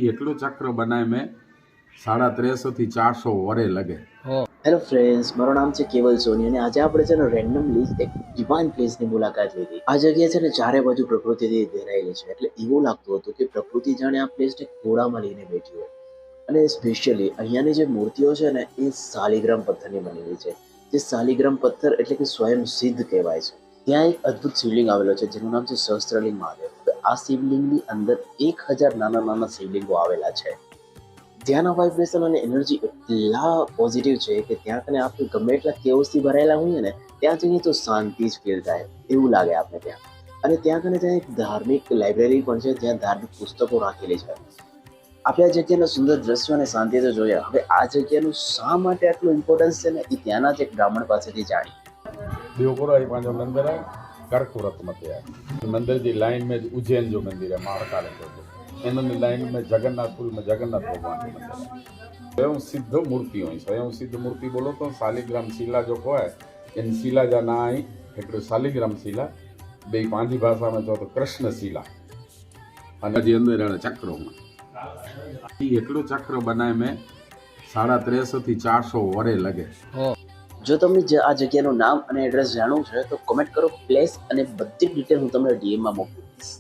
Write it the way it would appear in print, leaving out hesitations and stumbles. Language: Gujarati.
એટલું ચક્ર બનાય મેં 350 થી 400 વરે લગે। હેલો ફ્રેન્ડ્સ, મારું નામ છે કેવલ સોની અને આજે આપણે છે ને રેન્ડમલી એક ડિવાઇન પ્લેસની મુલાકાત લીધી। આ જગ્યા છે ને ચારે બાજુ પ્રકૃતિથી ઘેરાયેલી છે, એટલે એવું લાગતું હતું કે પ્રકૃતિ જાણે આ પ્લેસને ઘોડામાં લઈને બેઠી હોય। અને સ્પેશિયલી અહીંયાની જે મૂર્તિઓ છે ને એ શાલિગ્રામ પથ્થરની બનેલી છે। જે શાલિગ્રામ પથ્થર એટલે કે સ્વયં સિદ્ધ કહેવાય છે। ત્યાં એક અદ્ભુત શિવલિંગ આવેલો છે જેનું નામ છે સહસ્ત્રલિંગ મહાદેવ। આ શિવલિંગની અંદર 1000 નાના નાના શિવલિંગો આવેલા છે। ત્યાંના વાઇબ્રેશન અને એનર્જી એટલા પોઝિટિવ છે કે ત્યાં કને આપણે ગમે એટલા કેઓસથી ભરાયેલા હોઈએ ને ત્યાં જઈએ તો શાંતિ જ ફીલ થાય એવું લાગે આપણે ત્યાં। અને ત્યાં કને ત્યાં એક ધાર્મિક લાઇબ્રેરી પણ છે જ્યાં ધાર્મિક પુસ્તકો રાખેલી છે। આપણે આ જગ્યાના સુંદર દ્રશ્યો અને શાંતિ તો જોયા, હવે આ જગ્યાનું શા માટે આટલું ઇમ્પોર્ટન્સ છે ને એ ત્યાંના જ એક બ્રાહ્મણ પાસેથી જાણી। देवपुरा ये पांचो मंदिर है, कर्कवृत मत है। मंदिर की लाइन में उज्जैन जो मंदिर है महाकालेश्वर जो, इन्होंने लाइन में जगन्नाथपुरी में जगन्नाथ भगवान जो मंदिर है। स्वयं सिद्ध मूर्ति हुई, स्वयं सिद्ध मूर्ति बोलो तो शालिग्राम शिला जो को है इन शिला जा ना आई एक शालिग्राम शिला बे पांजी भाषा में जो तो कृष्ण शिला અને જે અંદર ચક્રોમાં એટલું ચક્ર બનાય મેં 350 થી 400 વરે લગે। જો તમને આ જગ્યાનું નામ અને એડ્રેસ જાણવું છે તો કોમેન્ટ કરો પ્લેસ, અને બધી ડિટેલ હું તમને ડીએમમાં મોકલીશ।